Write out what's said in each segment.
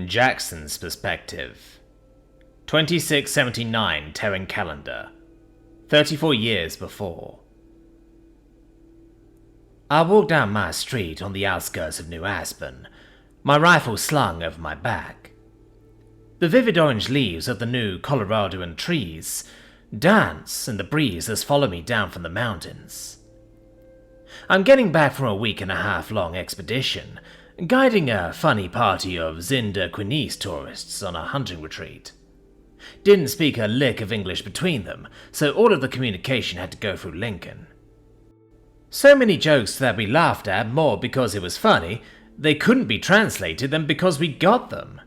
Jackson's perspective. 2679 Terran calendar. 34 years before. I walked down my street on the outskirts of New Aspen, my rifle slung over my back. The vivid orange leaves of the new Coloradoan trees dance in the breeze as follow me down from the mountains. I'm getting back from a week-and-a-half-long expedition, guiding a funny party of Zinda Quinese tourists on a hunting retreat. Didn't speak a lick of English between them, so all of the communication had to go through Lincoln. So many jokes that we laughed at more because it was funny, they couldn't be translated than because we got them.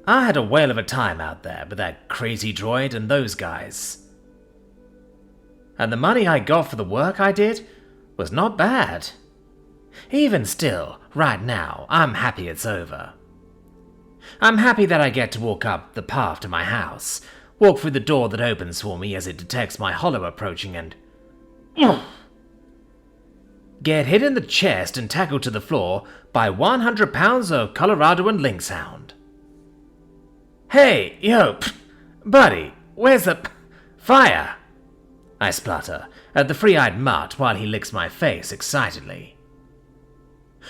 I had a whale of a time out there with that crazy droid and those guys. And the money I got for the work I did was not bad. Even still, right now, I'm happy it's over. I'm happy that I get to walk up the path to my house, walk through the door that opens for me as it detects my hollow approaching and get hit in the chest and tackled to the floor by 100 pounds of Coloradoan lynx hound. Hey, yo, buddy, where's the fire? I splutter at the free-eyed mutt while he licks my face excitedly.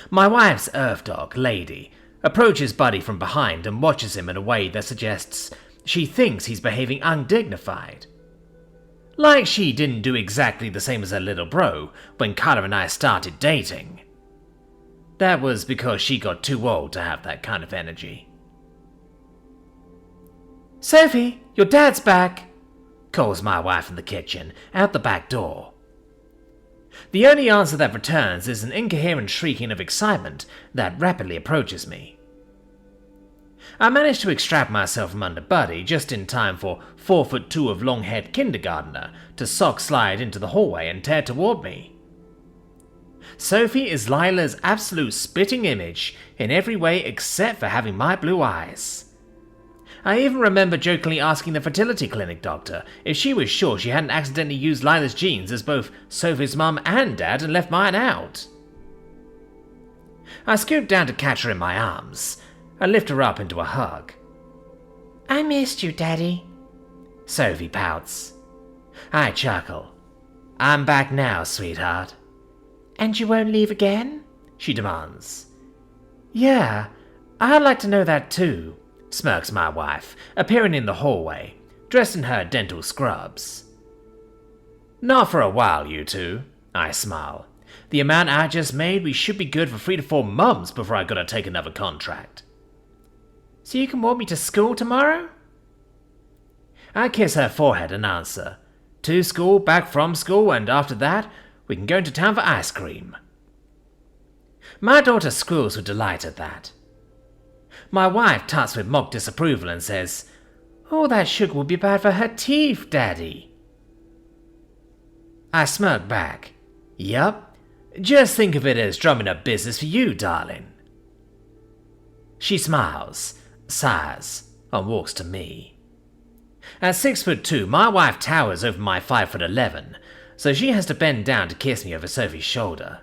My wife's earth dog, Lady, approaches Buddy from behind and watches him in a way that suggests she thinks he's behaving undignified. Like she didn't do exactly the same as her little bro when Carter and I started dating. That was because she got too old to have that kind of energy. Sophie, your dad's back, calls my wife in the kitchen, out the back door. The only answer that returns is an incoherent shrieking of excitement that rapidly approaches me. I manage to extract myself from under Buddy just in time for 4'2" of long-haired kindergartner to sock slide into the hallway and tear toward me. Sophie is Lila's absolute spitting image in every way except for having my blue eyes. I even remember jokingly asking the fertility clinic doctor if she was sure she hadn't accidentally used Lila's genes as both Sophie's mum and dad and left mine out. I scoot down to catch her in my arms. I lift her up into a hug. I missed you, Daddy, Sophie pouts. I chuckle. I'm back now, sweetheart. And you won't leave again? She demands. Yeah, I'd like to know that too, smirks my wife, appearing in the hallway, dressed in her dental scrubs. Not for a while, you two, I smile. The amount I just made, we should be good for 3 to 4 months before I gotta take another contract. So you can walk me to school tomorrow? I kiss her forehead and answer. To school, back from school, and after that, we can go into town for ice cream. My daughter squeals with delight at that. My wife tuts with mock disapproval and says, "All that sugar will be bad for her teeth, Daddy." I smirk back. Yup, just think of it as drumming up business for you, darling. She smiles, sighs, and walks to me. At 6'2", my wife towers over my 5'11", so she has to bend down to kiss me over Sophie's shoulder.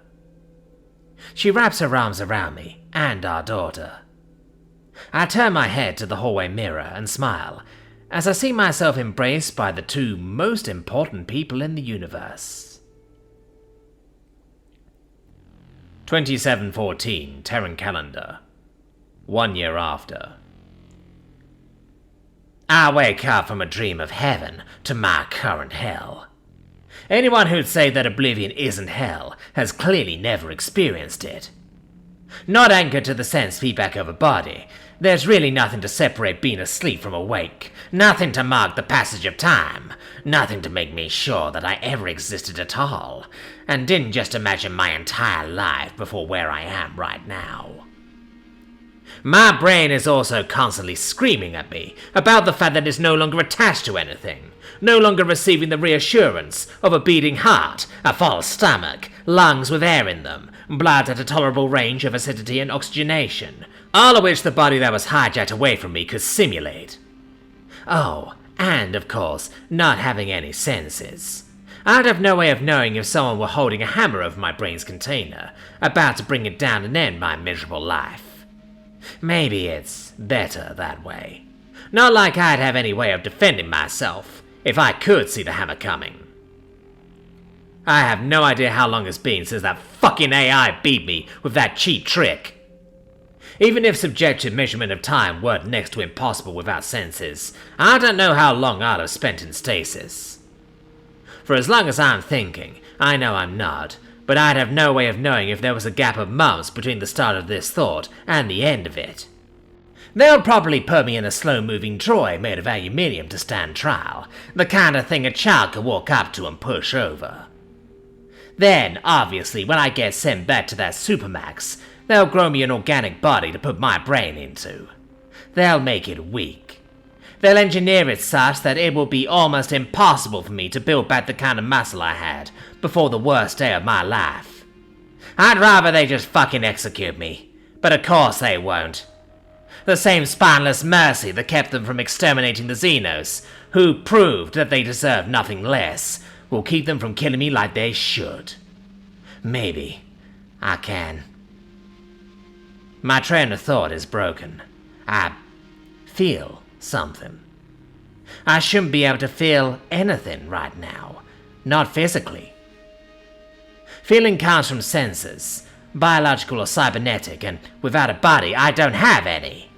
She wraps her arms around me and our daughter. I turn my head to the hallway mirror and smile as I see myself embraced by the 2 most important people in the universe. 2714 Terran calendar. 1 year after. I wake up from a dream of heaven to my current hell. Anyone who'd say that oblivion isn't hell has clearly never experienced it. Not anchored to the sense feedback of a body, there's really nothing to separate being asleep from awake, nothing to mark the passage of time, nothing to make me sure that I ever existed at all, and didn't just imagine my entire life before where I am right now. My brain is also constantly screaming at me about the fact that it's no longer attached to anything, no longer receiving the reassurance of a beating heart, a full stomach, lungs with air in them, blood at a tolerable range of acidity and oxygenation, all of which the body that was hijacked away from me could simulate. Oh, and of course, not having any senses. I'd have no way of knowing if someone were holding a hammer over my brain's container, about to bring it down and end my miserable life. Maybe it's better that way. Not like I'd have any way of defending myself if I could see the hammer coming. I have no idea how long it's been since that fucking AI beat me with that cheap trick. Even if subjective measurement of time weren't next to impossible without senses, I don't know how long I'd have spent in stasis. For as long as I'm thinking, I know I'm not, but I'd have no way of knowing if there was a gap of months between the start of this thought and the end of it. They'll probably put me in a slow-moving droid made of aluminium to stand trial, the kind of thing a child could walk up to and push over. Then, obviously, when I get sent back to that Supermax, they'll grow me an organic body to put my brain into. They'll make it weak. They'll engineer it such that it will be almost impossible for me to build back the kind of muscle I had before the worst day of my life. I'd rather they just fucking execute me, but of course they won't. The same spineless mercy that kept them from exterminating the Xenos, who proved that they deserve nothing less, will keep them from killing me like they should. Maybe I can. My train of thought is broken. I feel something. I shouldn't be able to feel anything right now. Not physically. Feeling comes from senses, biological or cybernetic, and without a body, I don't have any.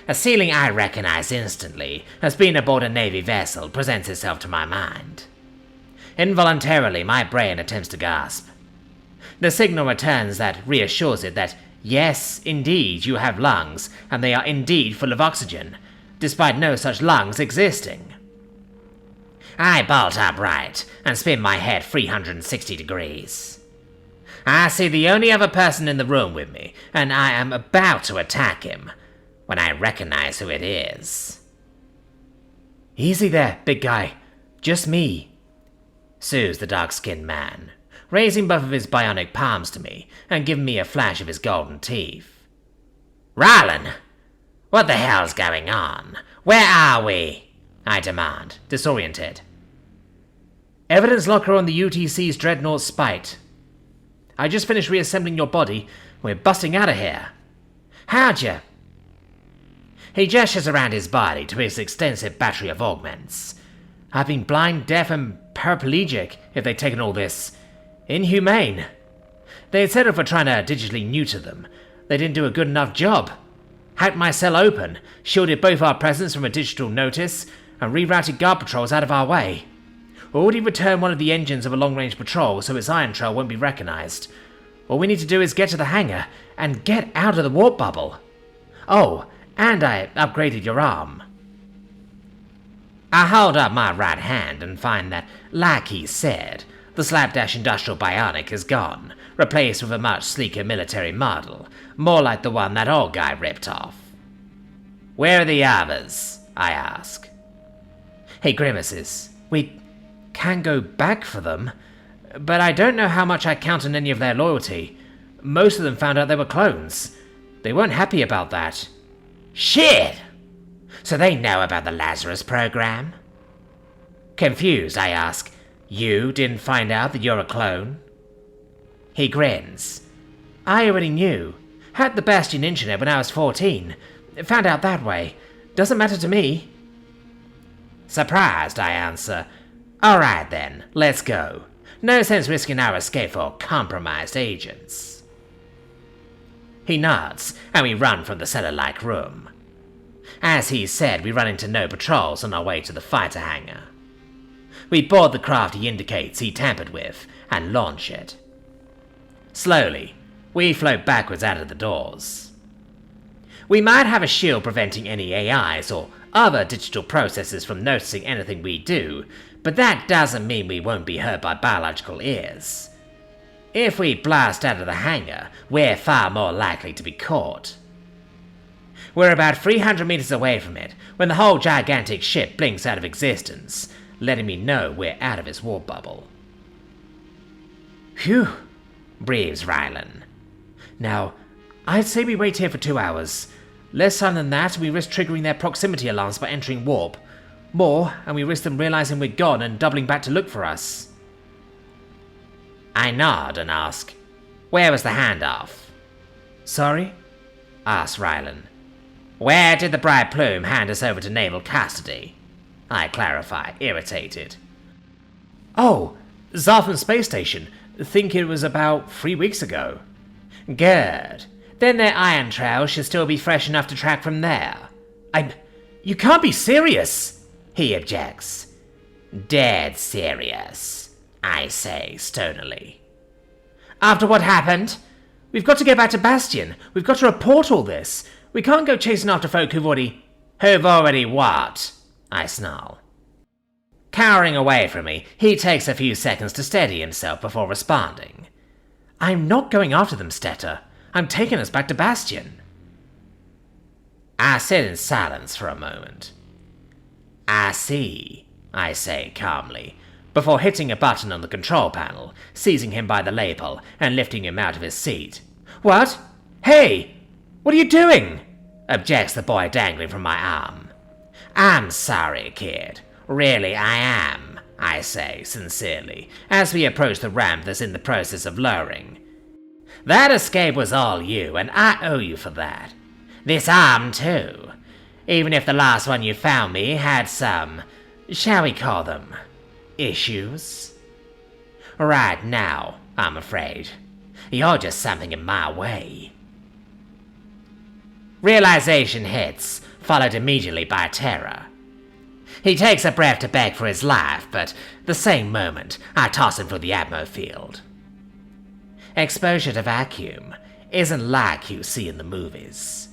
A ceiling I recognize instantly, as being aboard a Navy vessel, presents itself to my mind. Involuntarily, my brain attempts to gasp. The signal returns that reassures it that, yes, indeed, you have lungs, and they are indeed full of oxygen, despite no such lungs existing. I bolt upright and spin my head 360 degrees. I see the only other person in the room with me, and I am about to attack him, when I recognize who it is. Easy there, big guy. Just me, soothes the dark-skinned man, raising both of his bionic palms to me and giving me a flash of his golden teeth. Rylan! What the hell's going on? Where are we? I demand, disoriented. Evidence locker on the UTC's dreadnought Spite. I just finished reassembling your body. We're busting out of here. How'd you? He gestures around his body to his extensive battery of augments. I've been blind, deaf, and paraplegic if they'd taken all this. Inhumane. They'd settled for trying to digitally neuter them. They didn't do a good enough job. Hacked my cell open, shielded both our presence from a digital notice, and rerouted guard patrols out of our way. Already returned one of the engines of a long-range patrol so its ion trail won't be recognized. All we need to do is get to the hangar and get out of the warp bubble. Oh, and I upgraded your arm. I hold up my right hand and find that, like he said, the slapdash industrial bionic is gone, replaced with a much sleeker military model, more like the one that old guy ripped off. Where are the others? I ask. He grimaces. We can go back for them, but I don't know how much I count on any of their loyalty. Most of them found out they were clones. They weren't happy about that. Shit! So they know about the Lazarus program? Confused, I ask, you didn't find out that you're a clone? He grins. I already knew. Had the Bastion internet when I was 14. Found out that way. Doesn't matter to me. Surprised, I answer. Alright then, let's go. No sense risking our escape for compromised agents. He nods, and we run from the cellar-like room. As he said, we run into no patrols on our way to the fighter hangar. We board the craft he indicates he tampered with, and launch it. Slowly, we float backwards out of the doors. We might have a shield preventing any AIs or other digital processes from noticing anything we do, but that doesn't mean we won't be heard by biological ears. If we blast out of the hangar, we're far more likely to be caught. We're about 300 meters away from it when the whole gigantic ship blinks out of existence, letting me know we're out of its warp bubble. Phew, breathes Rylan. Now, I'd say we wait here for 2 hours. Less time than that, we risk triggering their proximity alarms by entering warp. More, and we risk them realizing we're gone and doubling back to look for us. I nod and ask, where was the handoff? Sorry? asked Rylan. Where did the bride plume hand us over to naval custody? I clarify, irritated. Oh, Zarfan Space Station. Think it was about 3 weeks ago. Good. Then their iron trail should still be fresh enough to track from there. You can't be serious, he objects. Dead serious, I say stonily. After what happened? We've got to get back to Bastion. We've got to report all this. We can't go chasing after folk who've already what? I snarl. Cowering away from me, he takes a few seconds to steady himself before responding. I'm not going after them, Stetter. I'm taking us back to Bastion. I sit in silence for a moment. I see, I say calmly, before hitting a button on the control panel, seizing him by the lapel and lifting him out of his seat. What? Hey! What are you doing? Objects the boy dangling from my arm. I'm sorry, kid. Really, I am, I say sincerely, as we approach the ramp that's in the process of lowering. That escape was all you, and I owe you for that. This arm, too. Even if the last one you found me had some, shall we call them, issues? Right now, I'm afraid. You're just something in my way. Realization hits, followed immediately by terror. He takes a breath to beg for his life, but the same moment, I toss him through the atmo field. Exposure to vacuum isn't like you see in the movies.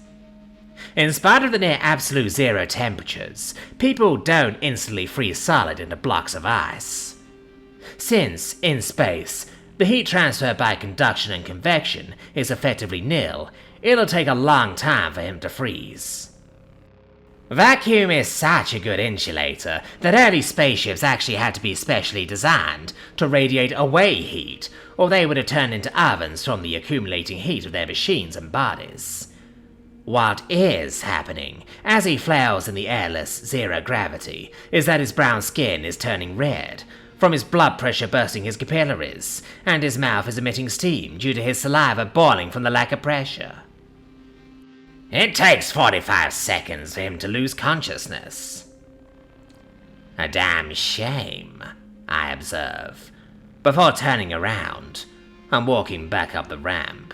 In spite of the near absolute zero temperatures, people don't instantly freeze solid into blocks of ice. Since, in space, the heat transfer by conduction and convection is effectively nil, it'll take a long time for him to freeze. Vacuum is such a good insulator that early spaceships actually had to be specially designed to radiate away heat, or they would have turned into ovens from the accumulating heat of their machines and bodies. What is happening as he flails in the airless zero gravity is that his brown skin is turning red, from his blood pressure bursting his capillaries, and his mouth is emitting steam due to his saliva boiling from the lack of pressure. It takes 45 seconds for him to lose consciousness. A damn shame, I observe, before turning around and walking back up the ramp.